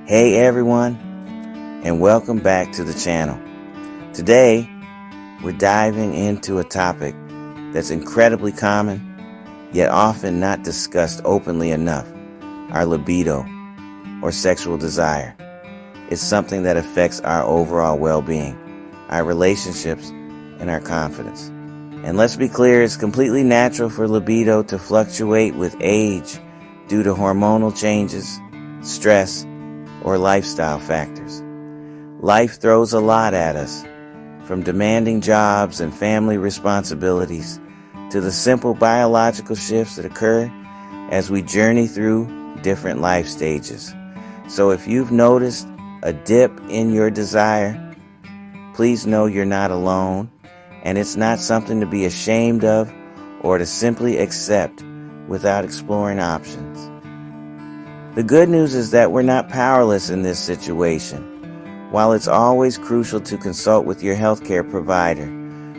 Hey everyone, and welcome back to the channel. Today, we're diving into a topic that's incredibly common, yet often not discussed openly enough: our libido, or sexual desire. It's something that affects our overall well-being, our relationships, and our confidence. And let's be clear, it's completely natural for libido to fluctuate with age due to hormonal changes, stress, or lifestyle factors. Life throws a lot at us, from demanding jobs and family responsibilities to the simple biological shifts that occur as we journey through different life stages. So if you've noticed a dip in your desire, please know you're not alone, and it's not something to be ashamed of or to simply accept without exploring options. The good news is that we're not powerless in this situation. While it's always crucial to consult with your healthcare provider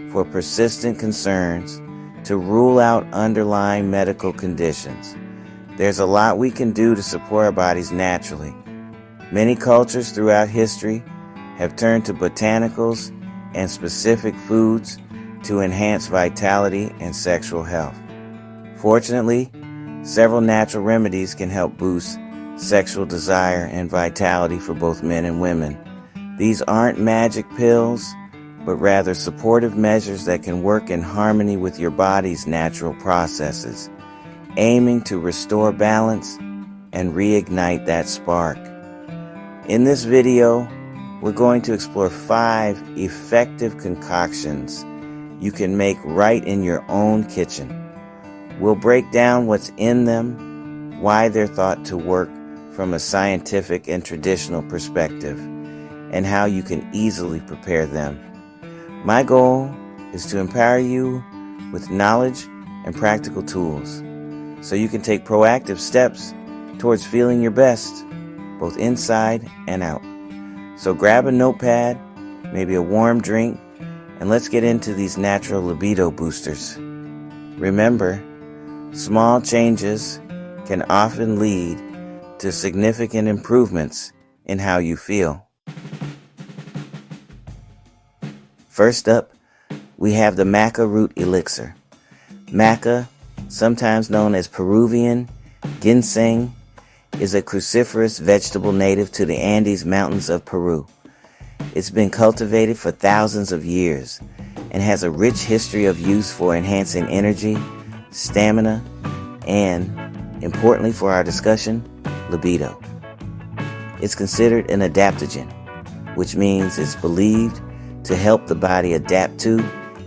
for persistent concerns to rule out underlying medical conditions, there's a lot we can do to support our bodies naturally. Many cultures throughout history have turned to botanicals and specific foods to enhance vitality and sexual health. Fortunately, several natural remedies can help boost sexual desire and vitality for both men and women. These aren't magic pills, but rather supportive measures that can work in harmony with your body's natural processes, aiming to restore balance and reignite that spark. In this video, we're going to explore 5 effective concoctions you can make right in your own kitchen. We'll break down what's in them, why they're thought to work from a scientific and traditional perspective, and how you can easily prepare them. My goal is to empower you with knowledge and practical tools so you can take proactive steps towards feeling your best, both inside and out. So grab a notepad, maybe a warm drink, and let's get into these natural libido boosters. Remember, small changes can often lead to significant improvements in how you feel. First up, we have the maca root elixir. Maca, sometimes known as Peruvian ginseng, is a cruciferous vegetable native to the Andes Mountains of Peru. It's been cultivated for thousands of years and has a rich history of use for enhancing energy, stamina, and, importantly for our discussion, libido. It's considered an adaptogen, which means it's believed to help the body adapt to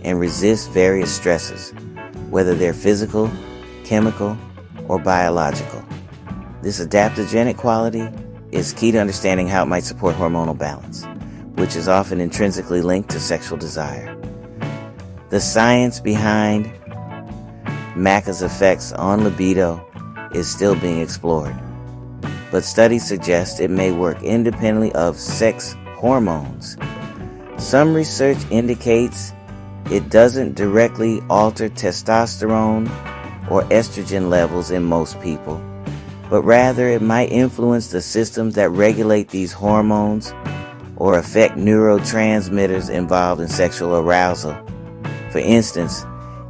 and resist various stresses, whether they're physical, chemical, or biological. This adaptogenic quality is key to understanding how it might support hormonal balance, which is often intrinsically linked to sexual desire. The science behind maca's effects on libido is still being explored, but studies suggest it may work independently of sex hormones. Some research indicates it doesn't directly alter testosterone or estrogen levels in most people, but rather it might influence the systems that regulate these hormones or affect neurotransmitters involved in sexual arousal. For instance,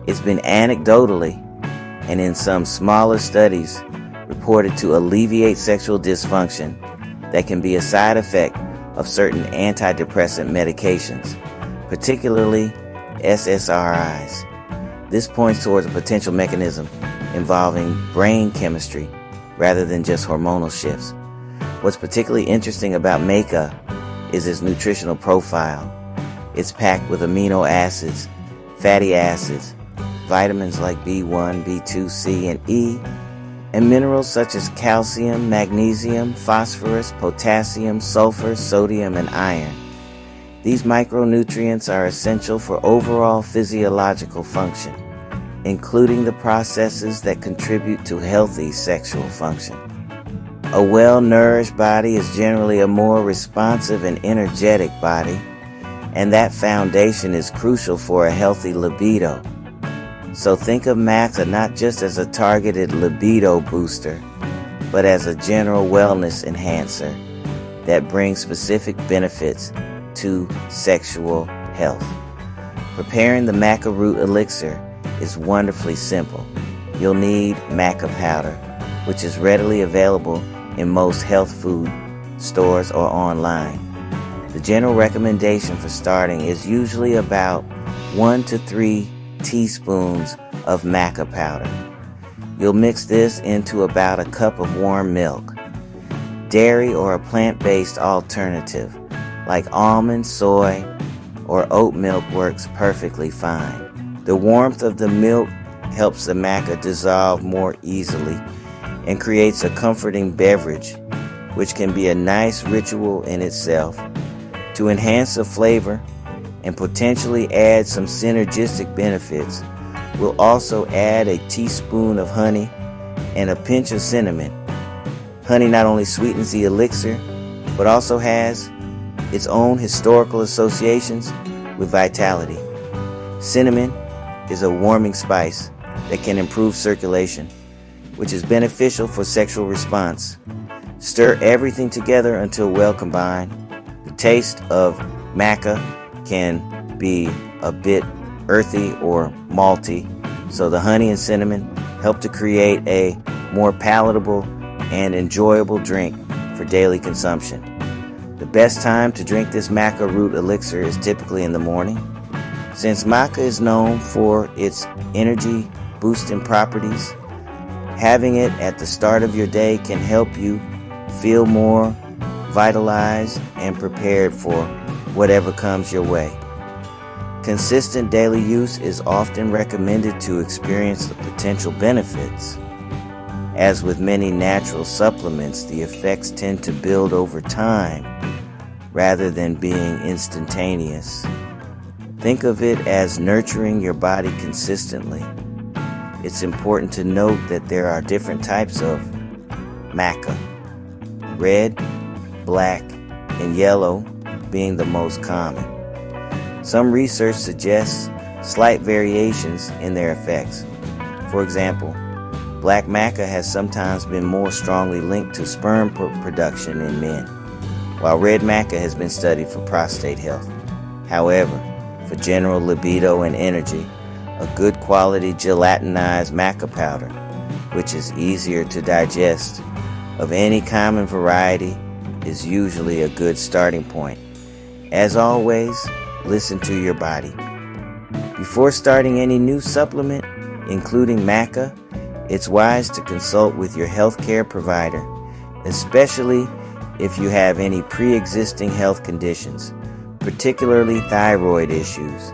it's been anecdotally and in some smaller studies reported to alleviate sexual dysfunction that can be a side effect of certain antidepressant medications, particularly SSRIs. This points towards a potential mechanism involving brain chemistry rather than just hormonal shifts. What's particularly interesting about maca is its nutritional profile. It's packed with amino acids, fatty acids, vitamins like B1, B2, C, and E, and minerals such as calcium, magnesium, phosphorus, potassium, sulfur, sodium, and iron. These micronutrients are essential for overall physiological function, including the processes that contribute to healthy sexual function. A well-nourished body is generally a more responsive and energetic body, and that foundation is crucial for a healthy libido. So think of maca not just as a targeted libido booster, but as a general wellness enhancer, that bring specific benefits to sexual health. Preparing the maca root elixir is wonderfully simple. You'll need maca powder, which is readily available in most health food stores or online. The general recommendation for starting is usually about 1 to 3 teaspoons of maca powder. You'll mix this into about a cup of warm milk. Dairy or a plant-based alternative like almond, soy, or oat milk works perfectly fine. The warmth of the milk helps the maca dissolve more easily and creates a comforting beverage, which can be a nice ritual in itself. To enhance the flavor and potentially add some synergistic benefits, we'll also add a teaspoon of honey and a pinch of cinnamon. Honey not only sweetens the elixir, but also has its own historical associations with vitality. Cinnamon is a warming spice that can improve circulation, which is beneficial for sexual response. Stir everything together until well combined. The taste of maca can be a bit earthy or malty, so the honey and cinnamon help to create a more palatable and enjoyable drink for daily consumption. The best time to drink this maca root elixir is typically in the morning. Since maca is known for its energy boosting properties, having it at the start of your day can help you feel more vitalized and prepared for whatever comes your way. Consistent daily use is often recommended to experience the potential benefits. As with many natural supplements, the effects tend to build over time rather than being instantaneous. Think of it as nurturing your body consistently. It's important to note that there are different types of maca, red, black, and yellow being the most common. Some research suggests slight variations in their effects. For example, black maca has sometimes been more strongly linked to sperm production in men, while red maca has been studied for prostate health. However, for general libido and energy, a good quality gelatinized maca powder, which is easier to digest, of any common variety, is usually a good starting point. As always, listen to your body. Before starting any new supplement, including maca, it's wise to consult with your healthcare provider, especially if you have any pre-existing health conditions, particularly thyroid issues,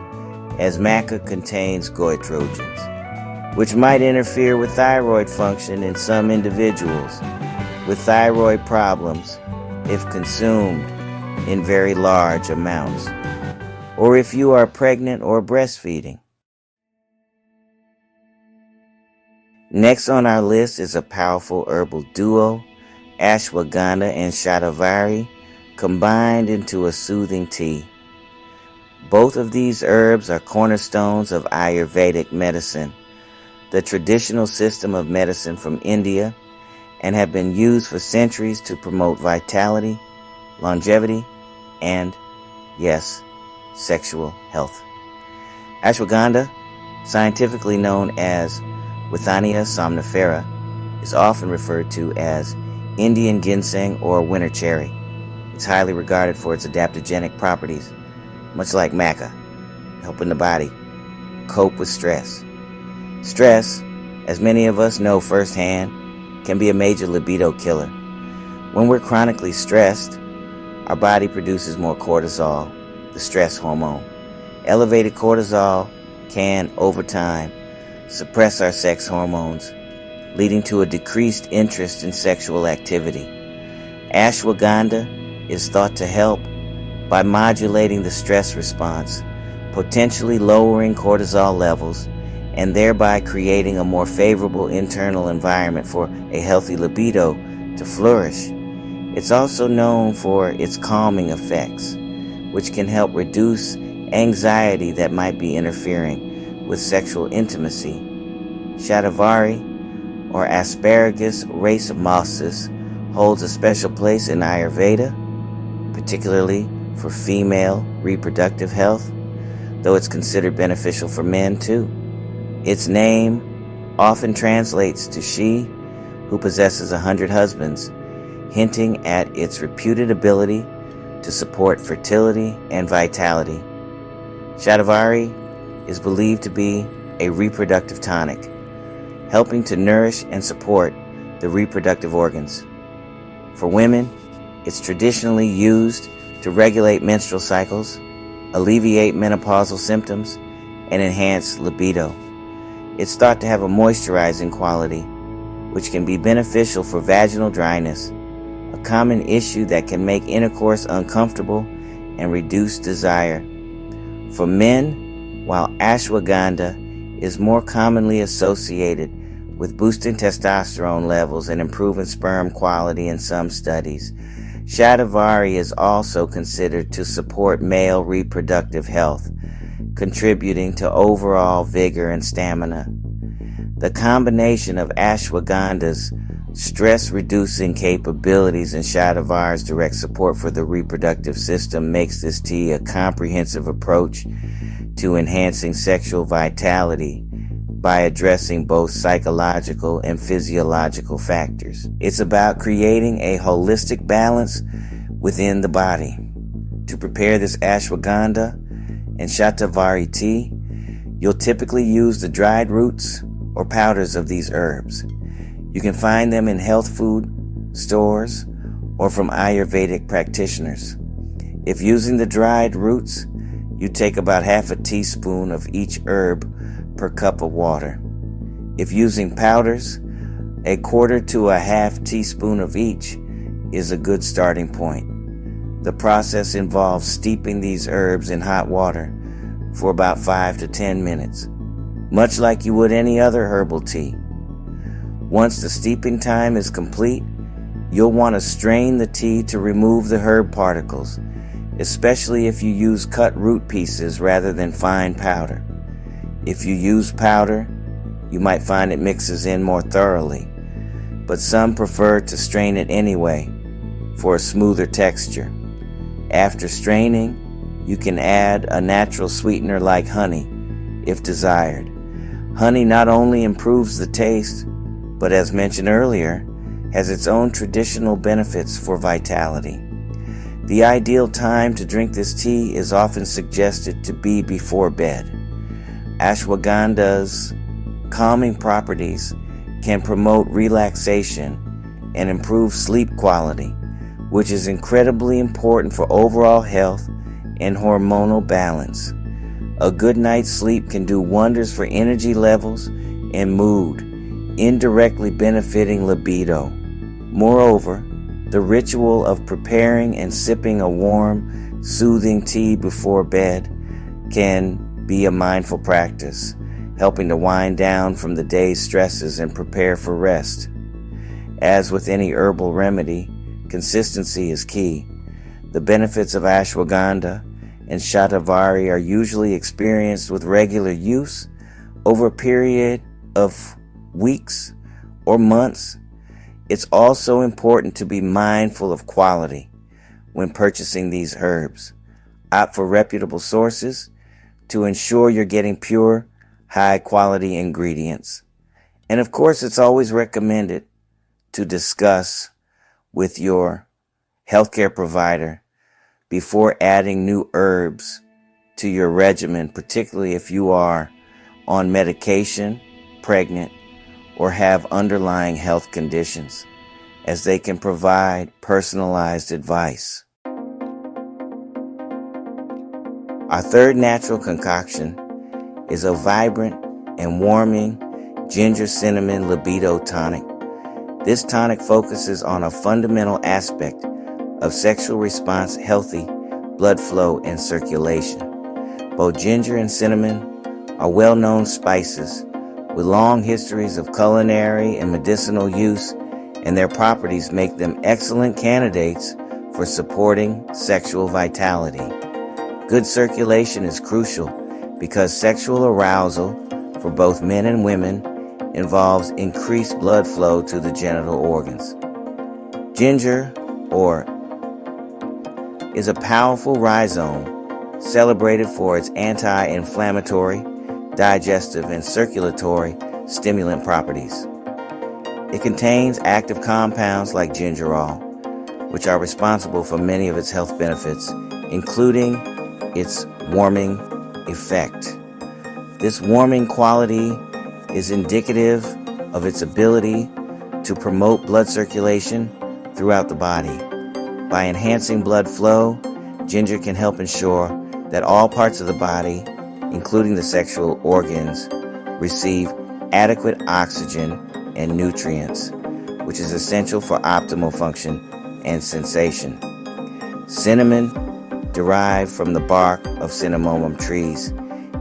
as maca contains goitrogens, which might interfere with thyroid function in some individuals with thyroid problems if consumed in very large amounts, or if you are pregnant or breastfeeding. Next on our list is a powerful herbal duo, ashwagandha and shatavari, combined into a soothing tea. Both of these herbs are cornerstones of Ayurvedic medicine, the traditional system of medicine from India, and have been used for centuries to promote vitality, longevity, and, yes, sexual health. Ashwagandha, scientifically known as Withania somnifera, is often referred to as Indian ginseng or winter cherry. It's highly regarded for its adaptogenic properties, much like maca, helping the body cope with stress. Stress, as many of us know firsthand, can be a major libido killer. When we're chronically stressed, our body produces more cortisol, the stress hormone. Elevated cortisol can, over time, suppress our sex hormones, leading to a decreased interest in sexual activity. Ashwagandha is thought to help by modulating the stress response, potentially lowering cortisol levels, and thereby creating a more favorable internal environment for a healthy libido to flourish. It's also known for its calming effects, which can help reduce anxiety that might be interfering with sexual intimacy. Shatavari, or asparagus racemosus, holds a special place in Ayurveda particularly for female reproductive health, though it's considered beneficial for men too. Its name often translates to she who possesses 100 husbands, hinting at its reputed ability to support fertility and vitality. Shatavari is believed to be a reproductive tonic, helping to nourish and support the reproductive organs. For women, it's traditionally used to regulate menstrual cycles, alleviate menopausal symptoms, and enhance libido. It's thought to have a moisturizing quality, which can be beneficial for vaginal dryness, a common issue that can make intercourse uncomfortable and reduce desire. For men, while ashwagandha is more commonly associated with boosting testosterone levels and improving sperm quality in some studies, Shatavari is also considered to support male reproductive health, contributing to overall vigor and stamina. The combination of ashwagandha's stress-reducing capabilities and Shatavar's direct support for the reproductive system makes this tea a comprehensive approach to enhancing sexual vitality by addressing both psychological and physiological factors. It's about creating a holistic balance within the body. To prepare this ashwagandha and Shatavari tea, you'll typically use the dried roots or powders of these herbs. You can find them in health food stores or from Ayurvedic practitioners. If using the dried roots, you take about half a teaspoon of each herb per cup of water. If using powders, a quarter to a half teaspoon of each is a good starting point. The process involves steeping these herbs in hot water for about 5 to 10 minutes, much like you would any other herbal tea. Once the steeping time is complete, you'll want to strain the tea to remove the herb particles, especially if you use cut root pieces rather than fine powder. If you use powder, you might find it mixes in more thoroughly, but some prefer to strain it anyway for a smoother texture. After straining, you can add a natural sweetener like honey if desired. Honey not only improves the taste, but as mentioned earlier, has its own traditional benefits for vitality. The ideal time to drink this tea is often suggested to be before bed. Ashwagandha's calming properties can promote relaxation and improve sleep quality, which is incredibly important for overall health and hormonal balance. A good night's sleep can do wonders for energy levels and mood, indirectly benefiting libido. Moreover, the ritual of preparing and sipping a warm, soothing tea before bed can be a mindful practice, helping to wind down from the day's stresses and prepare for rest. As with any herbal remedy, consistency is key. The benefits of ashwagandha and Shatavari are usually experienced with regular use over a period of weeks or months. It's also important to be mindful of quality when purchasing these herbs. Opt for reputable sources to ensure you're getting pure, high-quality ingredients. And of course, it's always recommended to discuss with your healthcare provider before adding new herbs to your regimen, particularly if you are on medication, pregnant, or have underlying health conditions, as they can provide personalized advice. Our third natural concoction is a vibrant and warming ginger cinnamon libido tonic. This tonic focuses on a fundamental aspect of sexual response, healthy blood flow and circulation. Both ginger and cinnamon are well-known spices with long histories of culinary and medicinal use, and their properties make them excellent candidates for supporting sexual vitality. Good circulation is crucial because sexual arousal for both men and women involves increased blood flow to the genital organs. Ginger, or is a powerful rhizome celebrated for its anti-inflammatory, digestive, and circulatory stimulant properties. It contains active compounds like gingerol, which are responsible for many of its health benefits, including its warming effect. This warming quality is indicative of its ability to promote blood circulation throughout the body. By enhancing blood flow, ginger can help ensure that all parts of the body, including the sexual organs, receive adequate oxygen and nutrients, which is essential for optimal function and sensation. Cinnamon, derived from the bark of cinnamomum trees,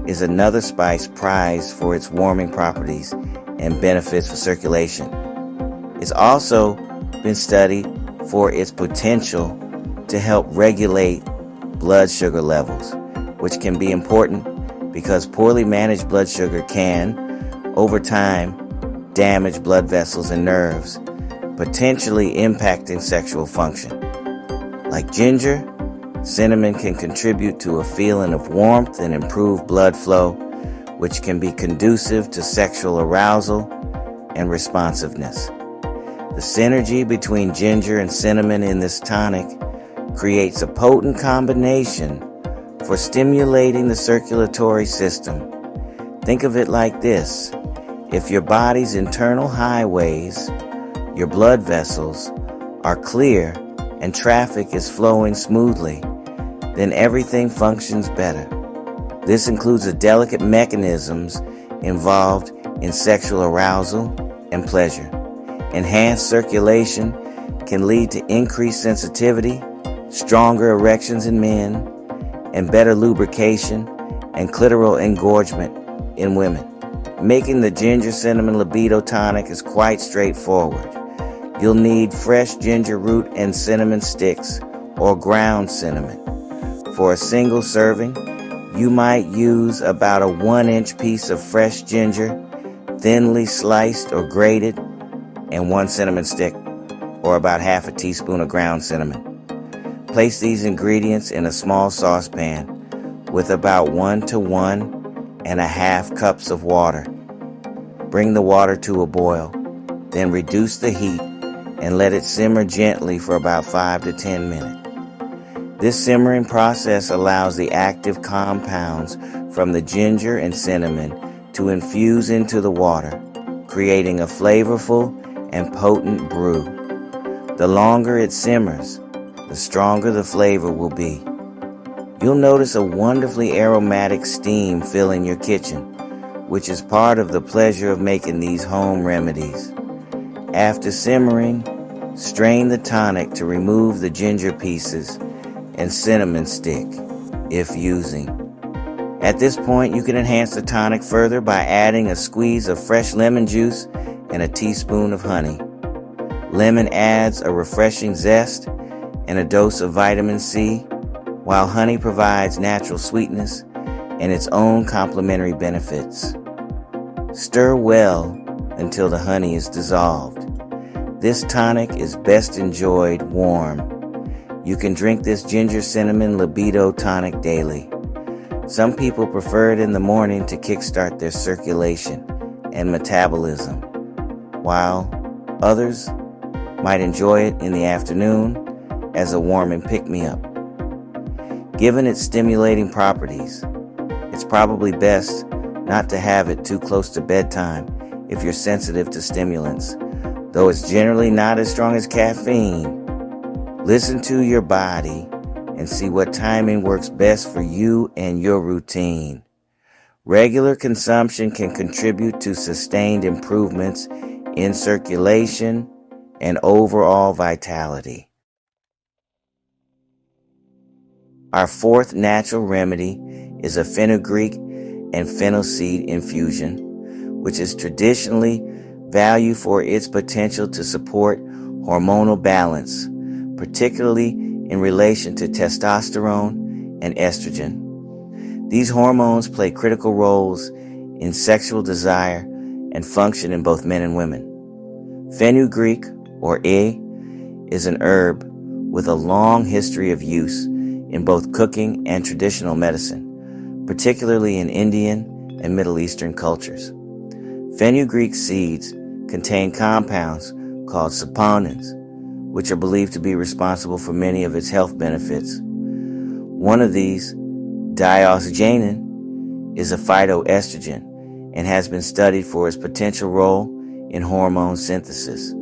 is another spice prized for its warming properties and benefits for circulation. It's also been studied for its potential to help regulate blood sugar levels, which can be important because poorly managed blood sugar can, over time, damage blood vessels and nerves, potentially impacting sexual function. Like ginger, cinnamon can contribute to a feeling of warmth and improved blood flow, which can be conducive to sexual arousal and responsiveness. The synergy between ginger and cinnamon in this tonic creates a potent combination for stimulating the circulatory system. Think of it like this: if your body's internal highways, your blood vessels, are clear and traffic is flowing smoothly, then everything functions better. This includes the delicate mechanisms involved in sexual arousal and pleasure. Enhanced circulation can lead to increased sensitivity, stronger erections in men, and better lubrication and clitoral engorgement in women. Making the ginger cinnamon libido tonic is quite straightforward. You'll need fresh ginger root and cinnamon sticks or ground cinnamon. For a single serving, you might use about a 1-inch piece of fresh ginger, thinly sliced or grated, and 1 cinnamon stick, or about half a teaspoon of ground cinnamon. Place these ingredients in a small saucepan with about 1 to 1.5 cups of water. Bring the water to a boil, then reduce the heat and let it simmer gently for about 5 to 10 minutes. This simmering process allows the active compounds from the ginger and cinnamon to infuse into the water, creating a flavorful and potent brew. The longer it simmers, the stronger the flavor will be. You'll notice a wonderfully aromatic steam filling your kitchen, which is part of the pleasure of making these home remedies. After simmering, strain the tonic to remove the ginger pieces and cinnamon stick, if using. At this point, you can enhance the tonic further by adding a squeeze of fresh lemon juice and a teaspoon of honey. Lemon adds a refreshing zest and a dose of vitamin C, while honey provides natural sweetness and its own complementary benefits. Stir well until the honey is dissolved. This tonic is best enjoyed warm. You can drink this ginger cinnamon libido tonic daily. Some people prefer it in the morning to kickstart their circulation and metabolism, while others might enjoy it in the afternoon as a warming pick-me-up. Given its stimulating properties, it's probably best not to have it too close to bedtime if you're sensitive to stimulants, though it's generally not as strong as caffeine. Listen to your body and see what timing works best for you and your routine. Regular consumption can contribute to sustained improvements in circulation and overall vitality. Our fourth natural remedy is a fenugreek and fennel seed infusion, which is traditionally valued for its potential to support hormonal balance, particularly in relation to testosterone and estrogen. These hormones play critical roles in sexual desire and function in both men and women. Fenugreek, or is an herb with a long history of use in both cooking and traditional medicine, particularly in Indian and Middle Eastern cultures. Fenugreek seeds contain compounds called saponins, which are believed to be responsible for many of its health benefits. One of these, diosgenin, is a phytoestrogen and has been studied for its potential role in hormone synthesis.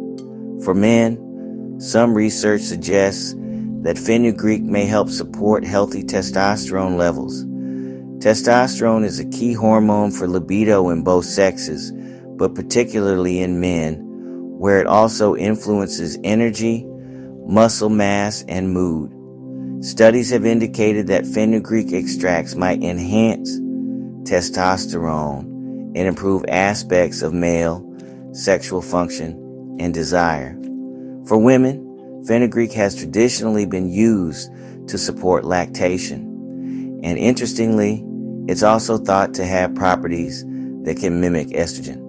For men, some research suggests that fenugreek may help support healthy testosterone levels. Testosterone is a key hormone for libido in both sexes, but particularly in men, where it also influences energy, muscle mass, and mood. Studies have indicated that fenugreek extracts might enhance testosterone and improve aspects of male sexual function and desire. For women, fenugreek has traditionally been used to support lactation, and interestingly, it's also thought to have properties that can mimic estrogen.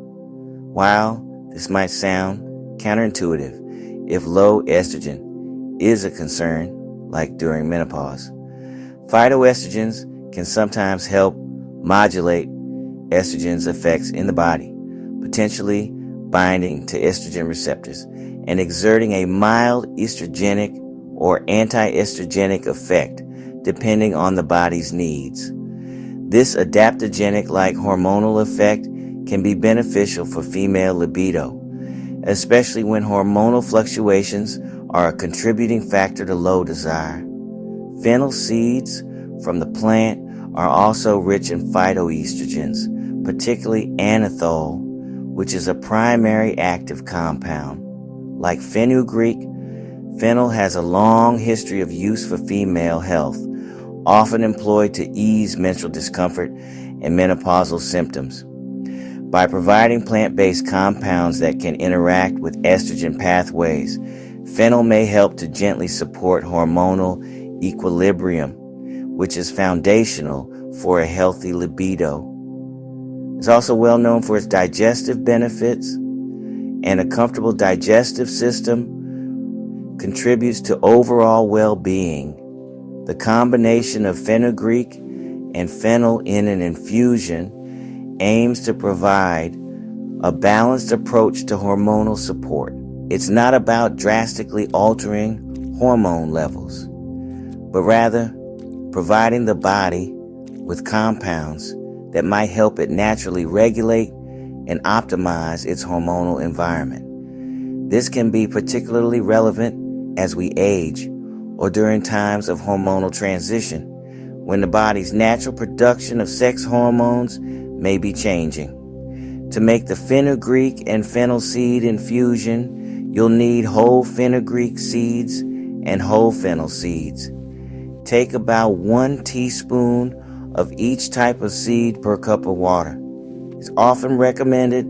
While this might sound counterintuitive if low estrogen is a concern, like during menopause, phytoestrogens can sometimes help modulate estrogen's effects in the body, potentially binding to estrogen receptors and exerting a mild estrogenic or anti-estrogenic effect depending on the body's needs. This adaptogenic-like hormonal effect can be beneficial for female libido, especially when hormonal fluctuations are a contributing factor to low desire. Fennel seeds from the plant are also rich in phytoestrogens, particularly anethole, which is a primary active compound. Like fenugreek, fennel has a long history of use for female health, often employed to ease menstrual discomfort and menopausal symptoms. By providing plant-based compounds that can interact with estrogen pathways, fennel may help to gently support hormonal equilibrium, which is foundational for a healthy libido. It's also well known for its digestive benefits, and a comfortable digestive system contributes to overall well-being. The combination of fenugreek and fennel in an infusion aims to provide a balanced approach to hormonal support. It's not about drastically altering hormone levels, but rather providing the body with compounds that might help it naturally regulate and optimize its hormonal environment. This can be particularly relevant as we age or during times of hormonal transition, when the body's natural production of sex hormones may be changing. To make the fenugreek and fennel seed infusion, you'll need whole fenugreek seeds and whole fennel seeds. Take about 1 teaspoon of each type of seed per cup of water. It's often recommended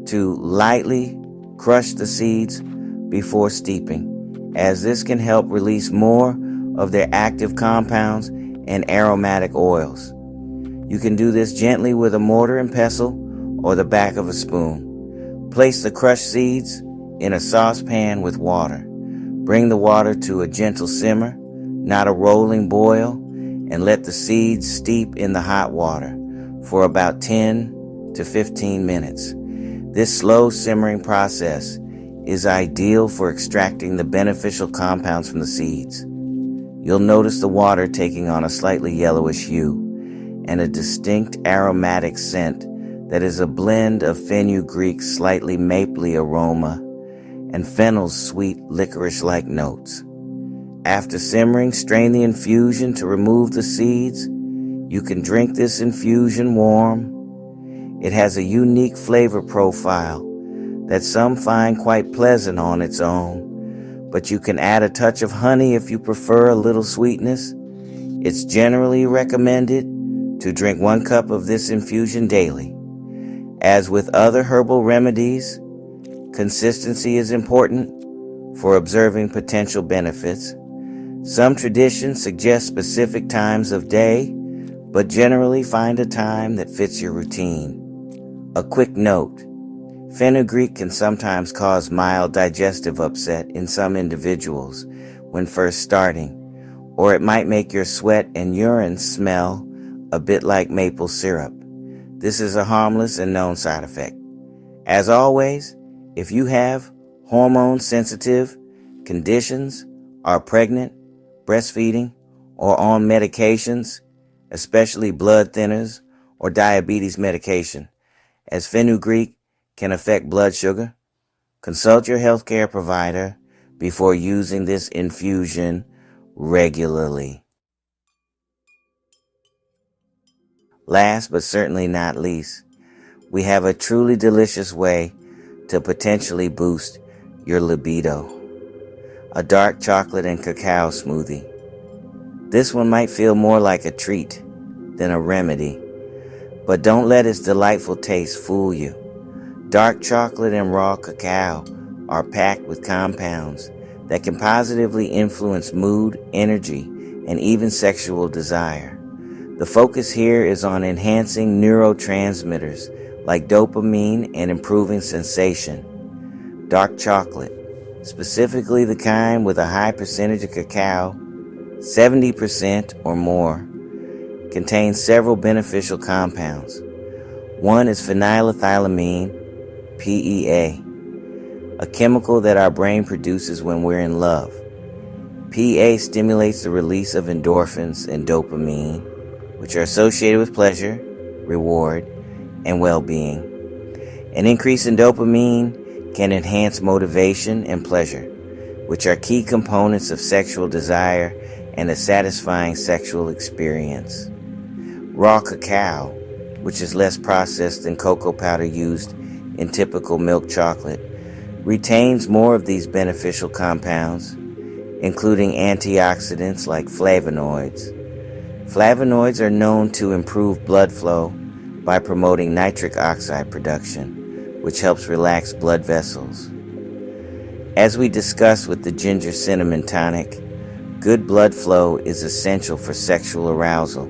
to lightly crush the seeds before steeping, as this can help release more of their active compounds and aromatic oils. You can do this gently with a mortar and pestle or the back of a spoon. Place the crushed seeds in a saucepan with water. Bring the water to a gentle simmer, not a rolling boil, and let the seeds steep in the hot water for about 10 to 15 minutes. This slow simmering process is ideal for extracting the beneficial compounds from the seeds. You'll notice the water taking on a slightly yellowish hue and a distinct aromatic scent that is a blend of fenugreek's slightly mapley aroma and fennel's sweet licorice-like notes. After simmering, strain the infusion to remove the seeds. You can drink this infusion warm. It has a unique flavor profile that some find quite pleasant on its own, but you can add a touch of honey if you prefer a little sweetness. It's generally recommended to drink 1 cup of this infusion daily. As with other herbal remedies, consistency is important for observing potential benefits. Some traditions suggest specific times of day, but generally find a time that fits your routine. A quick note: fenugreek can sometimes cause mild digestive upset in some individuals when first starting, or it might make your sweat and urine smell a bit like maple syrup. This is a harmless and known side effect. As always, if you have hormone-sensitive conditions, are pregnant, breastfeeding, or on medications, especially blood thinners or diabetes medication, as fenugreek can affect blood sugar, consult your healthcare provider before using this infusion regularly. Last but certainly not least, we have a truly delicious way to potentially boost your libido. A dark chocolate and cacao smoothie. This one might feel more like a treat than a remedy, but don't let its delightful taste fool you. Dark chocolate and raw cacao are packed with compounds that can positively influence mood, energy, and even sexual desire. The focus here is on enhancing neurotransmitters like dopamine and improving sensation. Dark chocolate, specifically the kind with a high percentage of cacao, 70% or more, contains several beneficial compounds. One is phenylethylamine, PEA, a chemical that our brain produces when we're in love. PEA stimulates the release of endorphins and dopamine, which are associated with pleasure, reward, and well-being. An increase in dopamine can enhance motivation and pleasure, which are key components of sexual desire and a satisfying sexual experience. Raw cacao, which is less processed than cocoa powder used in typical milk chocolate, retains more of these beneficial compounds, including antioxidants like flavonoids. Flavonoids are known to improve blood flow by promoting nitric oxide production, which helps relax blood vessels. As we discussed with the ginger cinnamon tonic, good blood flow is essential for sexual arousal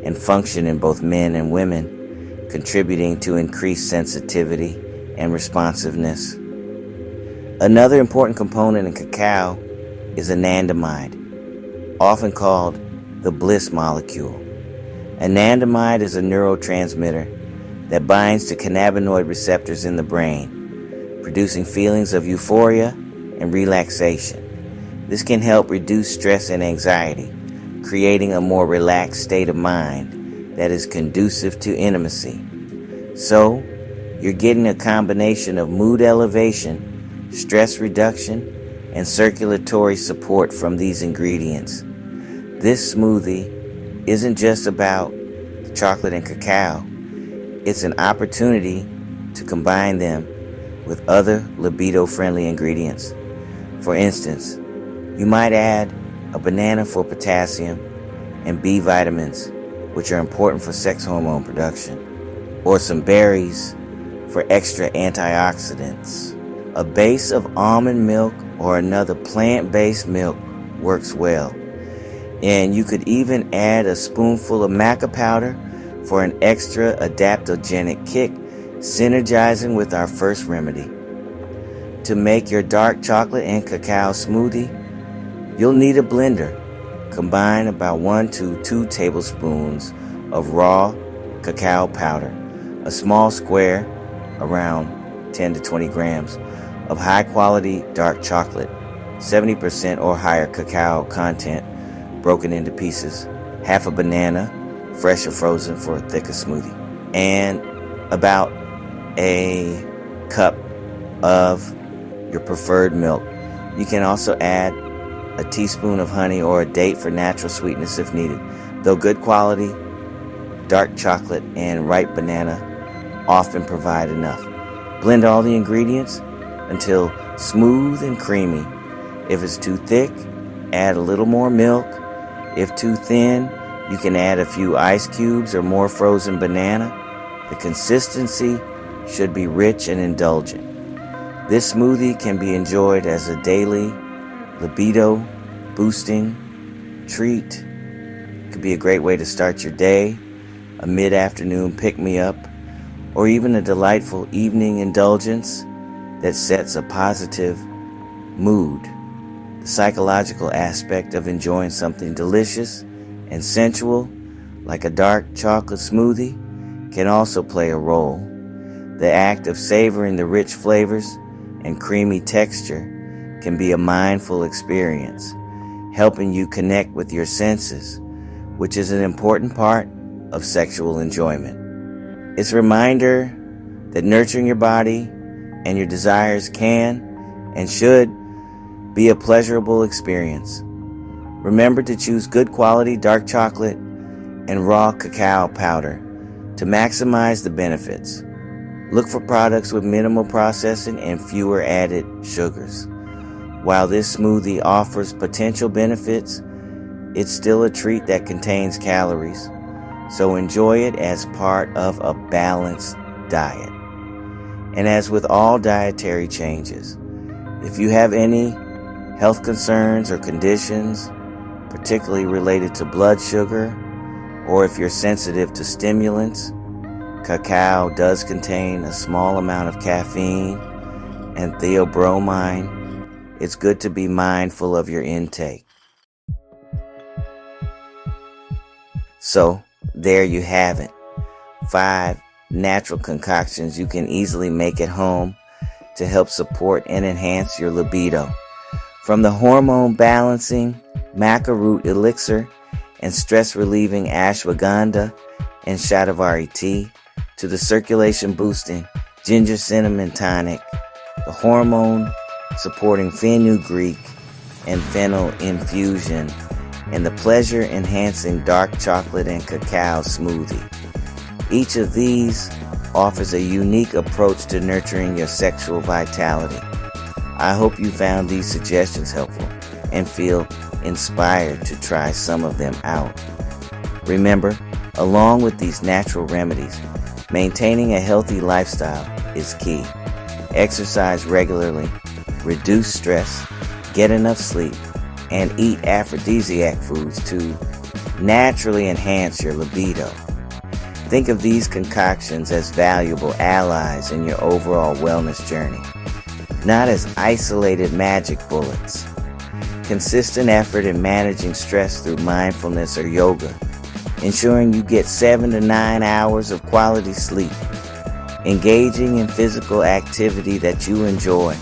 and function in both men and women, contributing to increased sensitivity and responsiveness. Another important component in cacao is anandamide, often called the bliss molecule. Anandamide is a neurotransmitter that binds to cannabinoid receptors in the brain, producing feelings of euphoria and relaxation. This can help reduce stress and anxiety, creating a more relaxed state of mind that is conducive to intimacy. So, you're getting a combination of mood elevation, stress reduction, and circulatory support from these ingredients. This smoothie isn't just about the chocolate and cacao. It's an opportunity to combine them with other libido-friendly ingredients. For instance, you might add a banana for potassium and B vitamins, which are important for sex hormone production, or some berries for extra antioxidants. A base of almond milk or another plant-based milk works well. And you could even add a spoonful of maca powder for an extra adaptogenic kick, synergizing with our first remedy. To make your dark chocolate and cacao smoothie, you'll need a blender. Combine about 1 to 2 tablespoons of raw cacao powder, a small square, around 10 to 20 grams, of high-quality dark chocolate, 70% or higher cacao content, broken into pieces, half a banana, fresh or frozen for a thicker smoothie, and about a cup of your preferred milk. You can also add a teaspoon of honey or a date for natural sweetness if needed, though good quality dark chocolate and ripe banana often provide enough. Blend all the ingredients until smooth and creamy. If it's too thick, add a little more milk. If too thin, you can add a few ice cubes or more frozen banana. The consistency should be rich and indulgent. This smoothie can be enjoyed as a daily libido boosting treat. It could be a great way to start your day, a mid-afternoon pick-me-up, or even a delightful evening indulgence that sets a positive mood The psychological aspect of enjoying something delicious and sensual, like a dark chocolate smoothie, can also play a role. The act of savoring the rich flavors and creamy texture can be a mindful experience, helping you connect with your senses, which is an important part of sexual enjoyment. It's a reminder that nurturing your body and your desires can and should be a pleasurable experience. Remember to choose good quality dark chocolate and raw cacao powder to maximize the benefits. Look for products with minimal processing and fewer added sugars. While this smoothie offers potential benefits, it's still a treat that contains calories, so enjoy it as part of a balanced diet. And as with all dietary changes, if you have any health concerns or conditions, particularly related to blood sugar, or if you're sensitive to stimulants, cacao does contain a small amount of caffeine and theobromine. It's good to be mindful of your intake. So, there you have it. 5 natural concoctions you can easily make at home to help support and enhance your libido. From the hormone balancing maca root elixir and stress relieving ashwagandha and shatavari tea, to the circulation boosting ginger cinnamon tonic, the hormone supporting fenugreek and fennel infusion, and the pleasure enhancing dark chocolate and cacao smoothie. Each of these offers a unique approach to nurturing your sexual vitality. I hope you found these suggestions helpful and feel inspired to try some of them out. Remember, along with these natural remedies, maintaining a healthy lifestyle is key. Exercise regularly, reduce stress, get enough sleep, and eat aphrodisiac foods to naturally enhance your libido. Think of these concoctions as valuable allies in your overall wellness journey, not as isolated magic bullets. Consistent effort in managing stress through mindfulness or yoga, ensuring you get 7 to 9 hours of quality sleep, engaging in physical activity that you enjoy,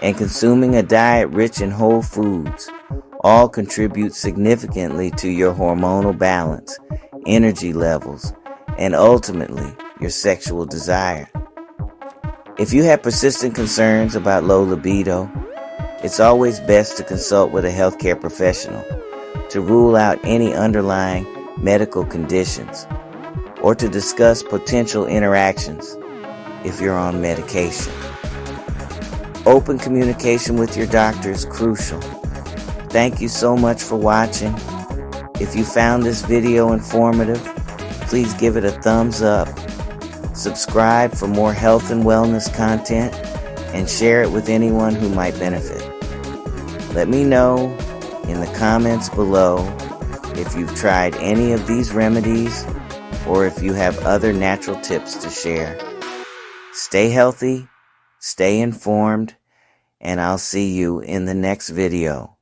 and consuming a diet rich in whole foods all contribute significantly to your hormonal balance, energy levels, and ultimately your sexual desire. If you have persistent concerns about low libido, it's always best to consult with a healthcare professional to rule out any underlying medical conditions or to discuss potential interactions if you're on medication. Open communication with your doctor is crucial. Thank you so much for watching. If you found this video informative, please give it a thumbs up. Subscribe for more health and wellness content and share it with anyone who might benefit. Let me know in the comments below if you've tried any of these remedies or if you have other natural tips to share. Stay healthy, stay informed, and I'll see you in the next video.